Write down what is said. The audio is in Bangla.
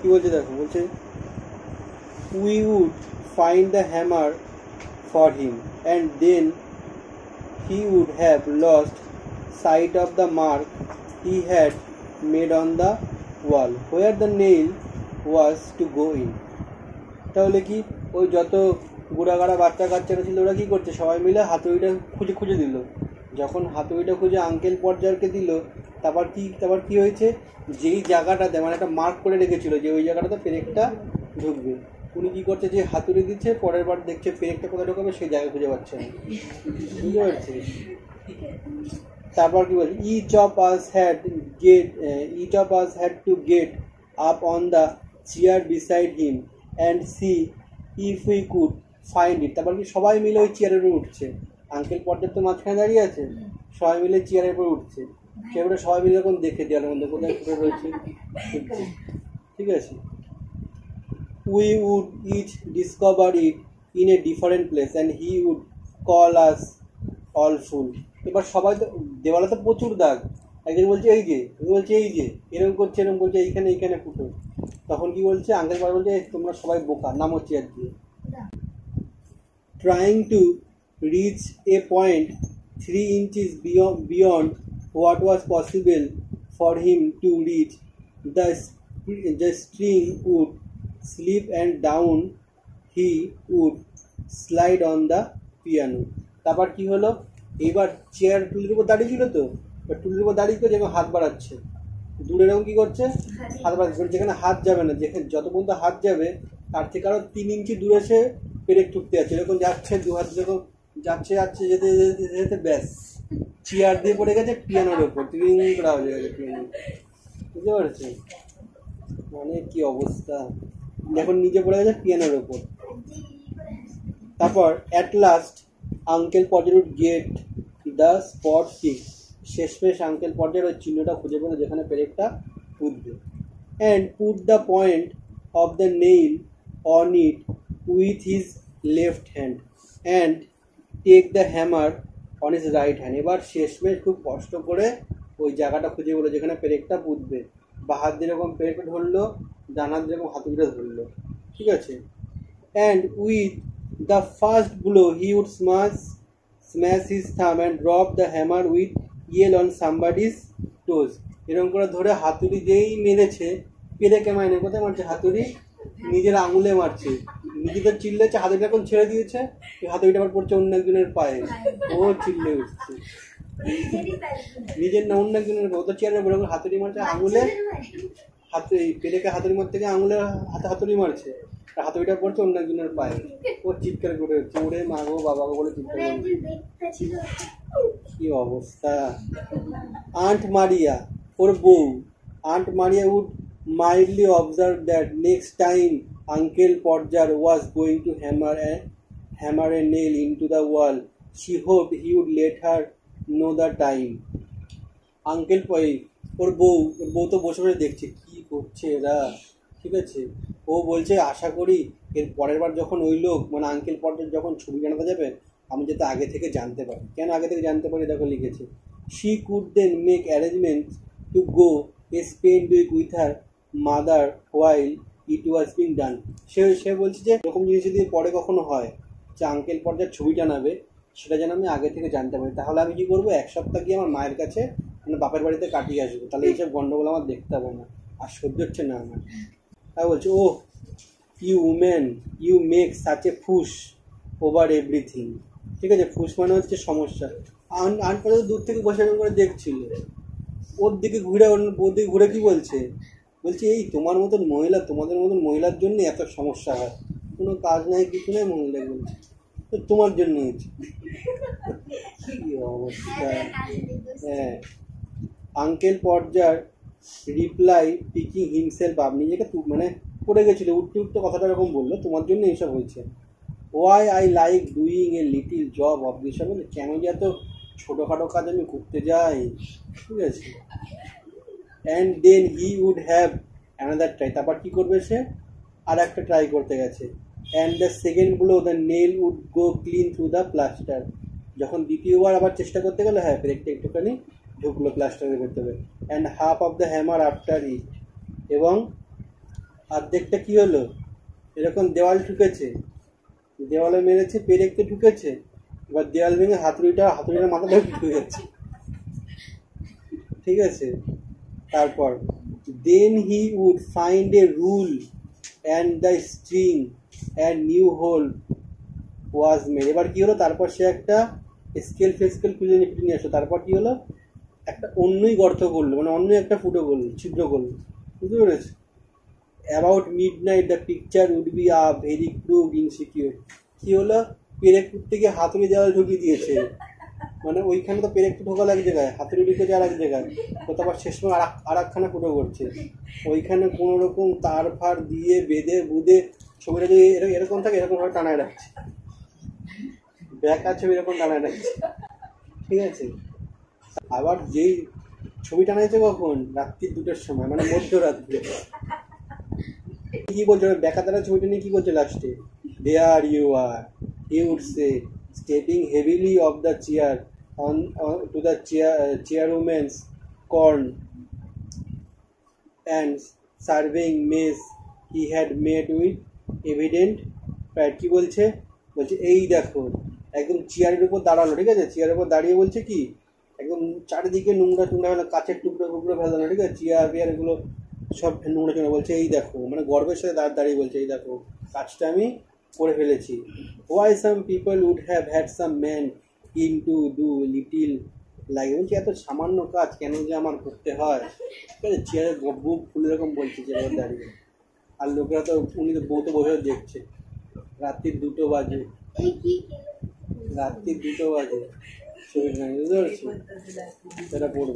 কি বলছে দেখো, বলছে we would find the hammer for him and then he would have lost sight of the mark he had made on the wall where the nail was to go in. তাহলে কি ওই যত গুড়াগাড়া বাচ্চা কাচ্চারা ছিল ওরা কি করছে, সবাই মিলে হাতুড়িটা খুঁজে খুঁজে দিল। যখন হাতুড়িটা খুঁজে আঙ্কেল পর্যায়কে দিল, তারপর কি হয়েছে, যেই জায়গাটাতে মানে একটা মার্ক করে রেখেছিল যে ওই জায়গাটাতে পেরেকটা ঢুকবে, উনি কি করছে, যে হাতুড়ি দিচ্ছে, পরের বার দেখছে পেরেকটা কোথায় ঢোকাবে সেই জায়গা খুঁজে পাচ্ছে না। বুঝতে পারছিস? তারপর কি বলছে, each of us had to get up on the chair beside him and see if we could find it. তারপর কি সবাই মিলে ওই চেয়ারের উপর উঠছে, আঙ্কেল পর্যাপ্ত মাঝখানে দাঁড়িয়ে আছে, সবাই মিলে চেয়ারের উপর উঠছে, সেগুলো সবাই মিলে এরকম দেখে দেওয়ার মধ্যে কোথায় ফুটে রয়েছে। ঠিক আছে, we would each discover it in a different place and he would call us all fool. এবার সবাই তো দেওয়ালে তো প্রচুর দাগ, একজন বলছে এই যে, বলছে এই যে, এরকম করছে, এরকম বলছে এইখানে ফুটো। তখন কি বলছে, আঙ্কেল পর বলছে তোমরা সবাই বোকা, নামো চেয়ার দিয়ে। Trying to reach A point 3 inches beyond what was possible for him to reach, the string would slip and down he would slide on the piano. তারপর কি হলো, এইবার চেয়ার টুলের উপর দাঁড়িয়ে ছিল তো, টুলের উপর দাঁড়িয়ে করে যেমন হাত বাড়াচ্ছে, দূরে এরকম কি করছে, হাত বাড়াচ্ছে, যেখানে হাত যাবে না, যেখানে যত পর্যন্ত হাত যাবে তার থেকে আরো 3 ইঞ্চি দূরে সে পেরেক ঠুকতে যাচ্ছে, এরকম যাচ্ছে, দু হাত যেরকম যাচ্ছে যেতে যেতে যেতে ব্যাস চেয়ার দিয়ে পড়ে গেছে পিয়ানোর ওপর, 3 করে হয়ে গেছে পিয়ানো। বুঝতে পারছি মানে কি অবস্থা, এখন নিজে পড়ে গেছে পিয়ানোর ওপর। তারপর at last uncle Podger would get the spot fix, শেষমেশ আঙ্কেল পর্যায়ের ওই চিহ্নটা খুঁজে পেল যেখানে পেরেকটা উঠবে, and put the point of the nail on it with his left hand and take the hammer on his right hand. এবার শেষমেশ খুব কষ্ট করে ওই জায়গাটা খুঁজে পেলো যেখানে পেরেকটা পুঁতবে, বা হাত দিয়ে এরকম পেরেকটা ধরলো, ডান হাত দিয়ে এরকম হাতুড়িটা ধরলো। ঠিক আছে, and with the first blow he would smash his thumb and drop the hammer with yell on somebody's toes. এরকম করে ধরে হাতুড়ি যেই মেরেছে, পেরেকে মাইনে কোথায় মারছে, হাতুড়ি নিজের আঙুলে মারছে, নিজেদের চিল্লেছে, হাতুড়িটা এখন ছেড়ে দিয়েছে, হাতুড়িটা আবার পড়ছে অন্য একজনের পায়ে, ও চিল্লে উঠছে, নিজের না অন্য একজনের, ও তো চেয়ারে বলে হাতুড়ি মারছে আঙুলে, হাতুড়ি পেরেকে হাতুড়ি মারতে গিয়ে আঙুলে হাতুড়ি মারছে, হাতুড়িটা পড়ছে অন্য একজনের পায়ে, ও চিৎকার করে হচ্ছে, ওরে মা গো বাবা গো বলে চিৎকার করে। কি অবস্থা। আন্ট মারিয়া, ওর বউ aunt Maria would mildly observe that next time Uncle Podger was going to hammer a nail into the wall, she hoped he would let her know the time. Uncle ওর বউ তো বসে বসে দেখছে কি করছে এরা। ঠিক আছে, ও বলছে আশা করি এর পরের বার যখন ওই লোক মানে আঙ্কেল পর্যার যখন ছবি বানাতে যাবে আমি যাতে আগে থেকে জানতে পারি। কেন আগে থেকে জানতে পারি দেখো লিখেছে, she could then make arrangements to go spend week with her mother while it was being done. সে বলছে যে এরকম জিনিস যদি পরে কখনো হয় যে আঙ্কেল পর্যার ছবি টানাবে সেটা যেন আমি আগে থেকে জানতে পারি, তাহলে আমি কি করবো, 1 সপ্তাহ গিয়ে আমার মায়ের কাছে মানে বাপের বাড়িতে কাটিয়ে আসবো, তাহলে এইসব গন্ডগোল আমার দেখতে হবে না, আর সহ্য হচ্ছে না আমার। তাই বলছে ও you women you make such a fuss over everything. ঠিক আছে, ফুস মানে হচ্ছে সমস্যা। আন পর্যন্ত দূর থেকে বসে করে দেখছিল, ওর দিকে ঘুরে কি বলছে, এই তোমার মতন মহিলা, তোমাদের মতন মহিলার জন্য এত সমস্যা হয়, কোনো কাজ নাই কিছু নেই, মহিলা বলছে তো তোমার জন্য হয়েছে। কি অবস্থা। হ্যাঁ, আঙ্কেল পর্যার রিপ্লাই পিকিং হিমসেলফ, আপনি নিজেকে মানে পড়ে গেছিল, উঠতে কথাটা এরকম বললো, তোমার জন্য এইসব হয়েছে। Why I like doing a little job of this, বলে কেন যে এত ছোটোখাটো কাজ আমি করতে যাই। ঠিক আছে, and then he would have another try, তারপর কী করবে সে আর একটা ট্রাই করতে গেছে, and the second blow the nail would go clean through the plaster, যখন দ্বিতীয়বার আবার চেষ্টা করতে গেলে হ্যাঁ ব্রেকটা একটুখানি ঢুকলো প্লাস্টারের ভেতরে, and half of the hammer after it, এবং অর্ধেকটা কি হলো, এরকম দেওয়াল ঠুকেছে, দেওয়ালে মেরেছে, পেরেকতে ঢুকেছে, এবার দেওয়াল ভেঙে হাতুড়িটা মাথাটা ঢুকে গেছে, ঠিক আছে। তারপর then he would find a rule and the string and new hole was made. এবার কি হলো, তারপর সে একটা স্কেল ফেস্কেল খুঁজে নিয়ে আসলো। তারপর কি হলো, একটা অন্যই গর্ত করলো, মানে অন্য একটা ফুটো করলো, ছিদ্র করলো, বুঝতে পেরেছ। About midnight the picture would be a very crude insecure. কি হলো, পেরেক থেকে হাতুড়ি দেওয়াল ঢুকিয়ে দিয়েছে, মানে ওইখানে তো পেরেকটা ঢোকালো এক জায়গায়, হাতুড়ি ঢুকেছে আর এক জায়গায়, তো তারপর শেষ সময় আর একখানা ফুটো করছে, ওইখানে কোনো রকম তার ফার দিয়ে বেঁধে বুঁধে ছবিটা যদি এরকম থাকে এরকমভাবে টানায় রাখছে, ব্যাকার ছবি এরকম টানায় রাখছে, ঠিক আছে। আবার যেই ছবি টানাইছে কখন, রাত্রি 2টার সময়, মানে মধ্যরাত্রে। কি বলছে ব্যাকা তারা ছবিটা নিয়ে কি করছে লাস্টে, there you are he would say stepping heavily off the chair on to the chairwoman's corn and serving maize he had made with evident pride। কি বলছে, এই দেখো একদম চেয়ারের উপর দাঁড়ালো, ঠিক আছে, চেয়ারের উপর দাঁড়িয়ে বলছে কি, একদম চারিদিকে নোংরা ফেলা, কাঁচের টুকরো ফেলানো, ঠিক আছে, চেয়ার এগুলো সব নোংরা চোংরা, বলছে এই দেখো, মানে গর্বের সাথে দাঁড়িয়ে বলছে এই দেখো কাজটা আমি করে ফেলেছি। why some people would have had some man in to do little লাগে, বলছি এত সামান্য কাজ কেন যে আমার করতে হয়, ঠিক আছে, চেয়ারে বুক ফুলে এরকম বলছে চেয়ারে দাঁড়িয়ে। আর লোকেরা তো, উনি তো বউ তো বসে দেখছে, রাত্রি 2টো বাজে, ছবি বুঝতে পারছি, সেটা পড়বে।